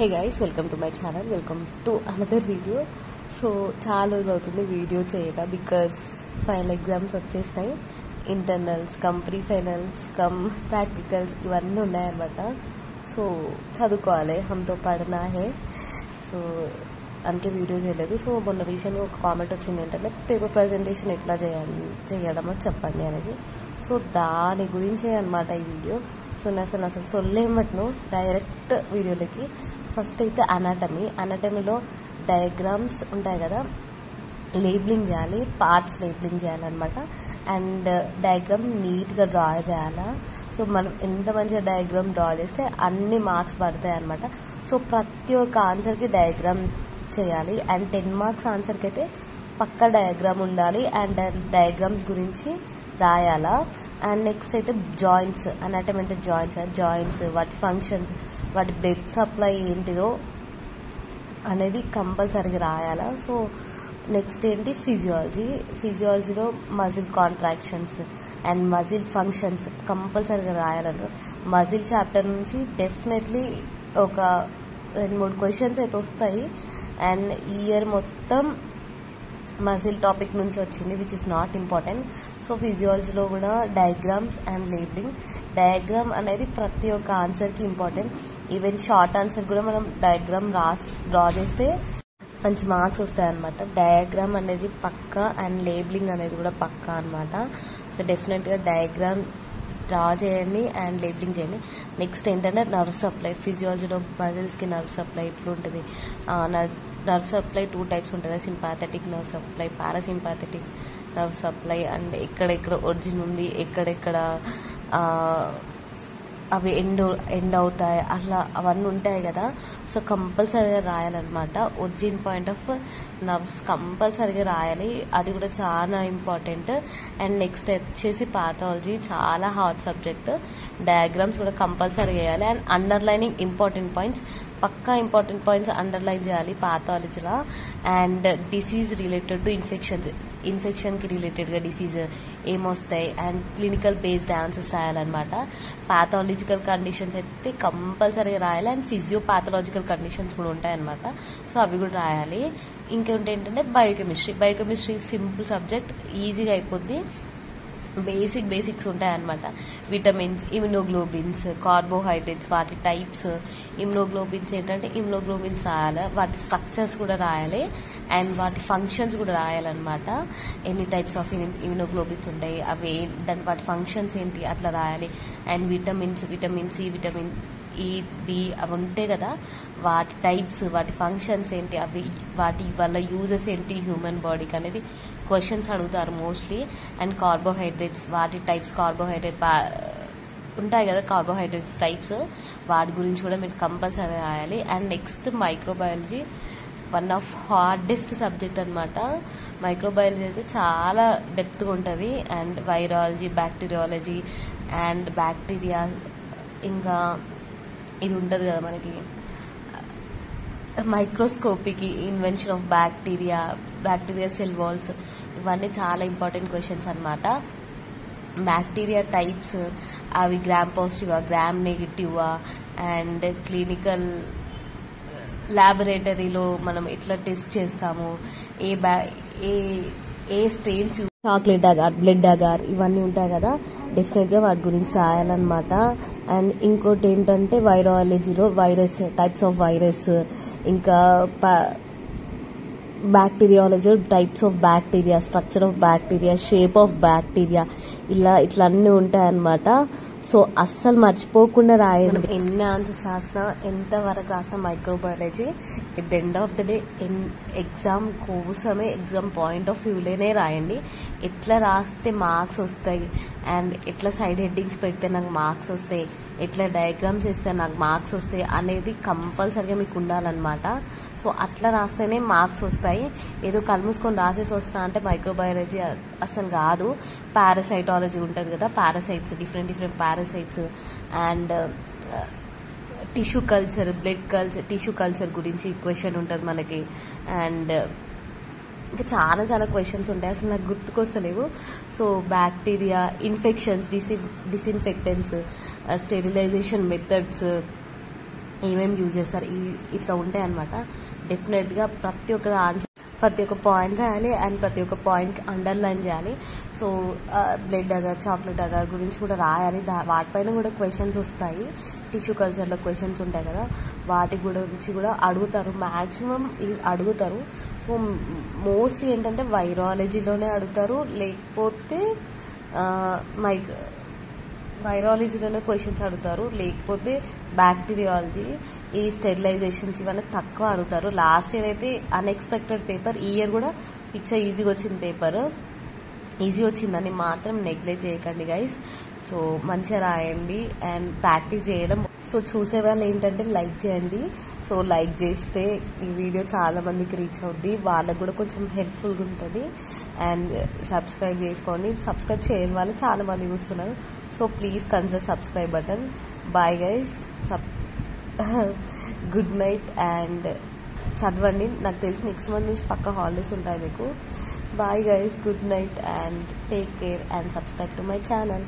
Hey guys, welcome to my channel, welcome to another video. So చాలా రోజులు అవుతుంది video చేయక, బికాస్ ఫైనల్ ఎగ్జామ్స్ వచ్చేసినాయి. ఇంటర్నల్స్ ప్రీ ఫైనల్స్ ప్రాక్టికల్స్ ఇవన్నీ ఉన్నాయన్నమాట. సో చదువుకోవాలి, హమ్తో పడనా హే. సో అందుకే వీడియో చేయలేదు. సో మొన్న రీసెంట్గా ఒక కామెంట్ వచ్చింది ఏంటంటే పేపర్ ప్రజెంటేషన్ ఎట్లా చేయడం అని చెప్పండి అనేసి. సో దాని గురించే అనమాట ఈ వీడియో. సో నేను అసలు సొల్లేమట్ను డైరెక్ట్ వీడియోలకి. ఫస్ట్ అయితే అనాటమీలో డయాగ్రామ్స్ ఉంటాయి కదా, లేబులింగ్ చేయాలి, పార్ట్స్ లేబులింగ్ చేయాలన్నమాట. అండ్ డయాగ్రామ్ నీట్గా డ్రా చేయాలా. సో మనం ఎంత మంచిగా డయాగ్రామ్ డ్రా చేస్తే అన్ని మార్క్స్ పడతాయి అనమాట. సో ప్రతి ఒక్క ఆన్సర్కి డయాగ్రామ్ చేయాలి. అండ్ 10 మార్క్స్ ఆన్సర్కి అయితే పక్కా డయాగ్రామ్ ఉండాలి. అండ్ డయాగ్రామ్స్ గురించి రాయాలా. అండ్ నెక్స్ట్ అయితే జాయింట్స్, అనాటమీ అంటే జాయింట్స్, వాటి ఫంక్షన్స్, వాటి బ్లడ్ సప్లై ఏంటిదో అనేది కంపల్సరీగా రాయాలా. సో నెక్స్ట్ ఏంటి ఫిజియాలజీలో muscle contractions and muscle functions కంపల్సరీగా రాయాలంటారు. మజిల్ చాప్టర్ నుంచి డెఫినెట్లీ ఒక 2-3 క్వశ్చన్స్ అయితే వస్తాయి. అండ్ ఈ ఇయర్ మొత్తం మజిల్ టాపిక్ నుంచి వచ్చింది, which is not important. So ఫిజియాలజీలో కూడా డయాగ్రామ్స్ అండ్ లేబులింగ్. డయాగ్రామ్ అనేది ప్రతి ఒక్క ఆన్సర్కి ఇంపార్టెంట్. ఈవెన్ షార్ట్ ఆన్సర్ కూడా మనం డయాగ్రామ్ డ్రా చేస్తే మంచి మార్క్స్ వస్తాయన్నమాట. డయాగ్రామ్ అనేది పక్కా అండ్ లేబులింగ్ అనేది కూడా పక్కా అనమాట. సో డెఫినెట్గా డయాగ్రామ్ డ్రా చేయండి అండ్ లేబులింగ్ చేయండి. నెక్స్ట్ ఏంటంటే నర్వ్ సప్లై. ఫిజియాలజీలో మజిల్స్కి నర్వ్ సప్లై ఎట్లుంటుంది, నర్వ్ సప్లై 2 టైప్స్ ఉంటుంది. Sympathetic nerve supply, parasympathetic nerve supply. And ఎక్కడెక్కడ ఒరిజిన్ ఉంది, ఎక్కడెక్కడ అవి ఎండ్ అవుతాయి, అట్లా అవన్నీ ఉంటాయి కదా. సో కంపల్సరీగా రాయాలన్నమాట. ఒరిజిన్ పాయింట్ ఆఫ్ నర్వ్స్ కంపల్సరీగా రాయాలి, అది కూడా చాలా ఇంపార్టెంట్. అండ్ నెక్స్ట్ వచ్చేసి పాథాలజీ, చాలా హార్డ్ సబ్జెక్ట్. డయాగ్రామ్స్ కూడా కంపల్సరీ చేయాలి. అండ్ అండర్లైనింగ్ ఇంపార్టెంట్ పాయింట్స్, పక్కా ఇంపార్టెంట్ పాయింట్స్ అండర్లైన్ చేయాలి పాథాలజీలో. అండ్ డిసీజ్ రిలేటెడ్ టు ఇన్ఫెక్షన్కి రిలేటెడ్గా డిసీజ్ ఏమొస్తాయి అండ్ క్లినికల్ బేస్డ్ ఆన్సర్స్ రాయాలన్నమాట. పాథాలజికల్ కండిషన్స్ అయితే కంపల్సరీగా రాయాలి. అండ్ ఫిజియోపాథలాజికల్ కండిషన్స్ కూడా ఉంటాయన్నమాట. సో అవి కూడా రాయాలి. ఇంకొకటి ఏంటంటే బయోకెమిస్ట్రీ సింపుల్ సబ్జెక్ట్, ఈజీగా అయిపోద్ది. బేసిక్స్ ఉంటాయన్నమాట. విటమిన్స్, ఇమ్యునోగ్లోబిన్స్, కార్బోహైడ్రేట్స్, వాటి టైప్స్. ఇమ్యునోగ్లోబిన్స్ ఏంటంటే ఇమ్యునోగ్లోబిన్స్ రాయాలి, వాటి స్ట్రక్చర్స్ కూడా రాయాలి. అండ్ వాటి ఫంక్షన్స్ కూడా రాయాలన్నమాట. ఎన్ని టైప్స్ ఆఫ్ ఇమ్యునోగ్లోబిన్స్ ఉంటాయి, అవి వాటి ఫంక్షన్స్ ఏంటి అట్లా రాయాలి. And vitamin C, vitamin E, B అవి ఉంటాయి కదా, వాటి టైప్స్, వాటి ఫంక్షన్స్ ఏంటి, అవి వాటి వల్ల యూజెస్ ఏంటి హ్యూమన్ బాడీకి అనేది క్వశ్చన్స్ అడుగుతారు మోస్ట్లీ. అండ్ కార్బోహైడ్రేట్స్, వాటి టైప్స్, ఉంటాయి కదా కార్బోహైడ్రేట్స్ టైప్స్, వాటి గురించి కూడా మీరు కంపల్సరీ రాయాలి. And next microbiology, one of hardest subject అనమాట. మైక్రోబయాలజీ అయితే చాలా డెప్త్గా ఉంటుంది. And virology, bacteriology and bacteria, ఇంకా ఇది ఉంటుంది కదా మనకి మైక్రోస్కోపీకి invention of bacteria cell walls, ఇవన్నీ చాలా ఇంపార్టెంట్ క్వశ్చన్స్ అనమాట. బ్యాక్టీరియా టైప్స్, అవి గ్రామ్ పాజిటివా, గ్రామ్ నెగిటివా, అండ్ క్లినికల్ ల్యాబొరేటరీలో మనం ఎట్లా టెస్ట్ చేస్తాము, ఏ strains, chocolate agar, blood agar, ఇవన్నీ ఉంటాయి కదా, డెఫినెట్గా వాటి గురించి రాయాలన్నమాట. అండ్ ఇంకోటి ఏంటంటే వైరాలజీలో టైప్స్ ఆఫ్ వైరస్, ఇంకా బ్యాక్టీరియాలజీలో types of bacteria, structure of bacteria, shape of bacteria, ఇట్లా అన్నీ ఉంటాయన్నమాట. సో అస్సలు మర్చిపోకుండా రాయండి. ఎన్ని ఆన్సర్స్ రాసినా, ఎంతవరకు రాసినా microbiology at the end of the day exam కోసమే, ఎగ్జామ్ పాయింట్ ఆఫ్ వ్యూలోనే రాయండి. ఎట్లా రాస్తే మార్క్స్ వస్తాయి, అండ్ ఎట్లా సైడ్ హెడ్డింగ్స్ పెడితే నాకు మార్క్స్ వస్తాయి, ఎట్లా డయాగ్రామ్స్ వేస్తే నాకు మార్క్స్ వస్తాయి అనేది కంపల్సరీగా మీకు ఉండాలన్నమాట. సో అట్లా రాస్తేనే మార్క్స్ వస్తాయి. ఏదో కలుమూసుకొని రాసేసి వస్తా అంటే మైక్రోబయాలజీ అసలు కాదు. పారాసైటాలజీ ఉంటుంది కదా, parasites, different parasites, and tissue culture, blood culture, tissue culture గురించి క్వశ్చన్ ఉంటుంది మనకి. అండ్ ఇంకా చాలా క్వశ్చన్స్ ఉంటాయి, అసలు నాకు గుర్తుకొస్తలేవు. So bacteria, infections, disinfectants, sterilisation methods, ఏమేమి యూజ్ చేస్తారు ఇట్లా ఉంటాయి అనమాట. డెఫినెట్గా ప్రతి ఒక్క ఆన్సర్ ప్రతి ఒక్క పాయింట్ రాయాలి అండ్ ప్రతి ఒక్క పాయింట్కి అండర్లైన్ చేయాలి. So blood agar chocolate agar గురించి కూడా రాయాలి. వాటిపైన కూడా క్వశ్చన్స్ వస్తాయి. టిష్యూ కల్చర్లో క్వశ్చన్స్ ఉంటాయి కదా, వాటి గురించి కూడా అడుగుతారు, మ్యాక్సిమం అడుగుతారు. సో మోస్ట్లీ ఏంటంటే వైరాలజీలోనే అడుగుతారు, లేకపోతే వైరాలజీలోనే క్వశ్చన్స్ అడుగుతారు, లేకపోతే బ్యాక్టీరియాలజీ, ఈ స్టెరిలైజేషన్స్ ఇవన్నీ తక్కువ అడుగుతారు. లాస్ట్ ఇయర్ అయితే అన్ఎక్స్పెక్టెడ్ పేపర్, ఈ ఇయర్ కూడా ఈజీగా వచ్చింది పేపర్. ఈజీ వచ్చిందని మాత్రం నెగ్లెక్ట్ చేయకండి గైస్. సో మంచిగా రాయండి అండ్ ప్రాక్టీస్ చేయడం. సో చూసే వాళ్ళు ఏంటంటే లైక్ చేయండి. సో లైక్ చేస్తే ఈ వీడియో చాలా మందికి రీచ్ అవుద్ది, వాళ్ళకు కూడా కొంచెం హెల్ప్ఫుల్గా ఉంటుంది. అండ్ సబ్స్క్రైబ్ చేసుకోండి. సబ్స్క్రైబ్ చేయని వాళ్ళు చాలా మంది చూస్తున్నారు. So please consider subscribe button. Bye guys, good night and చదవండి. నాకు తెలిసి నెక్స్ట్ మంత్ నుంచి పక్కా హాలిడేస్ ఉంటాయి మీకు. Bye guys, good night and take care and subscribe to my channel.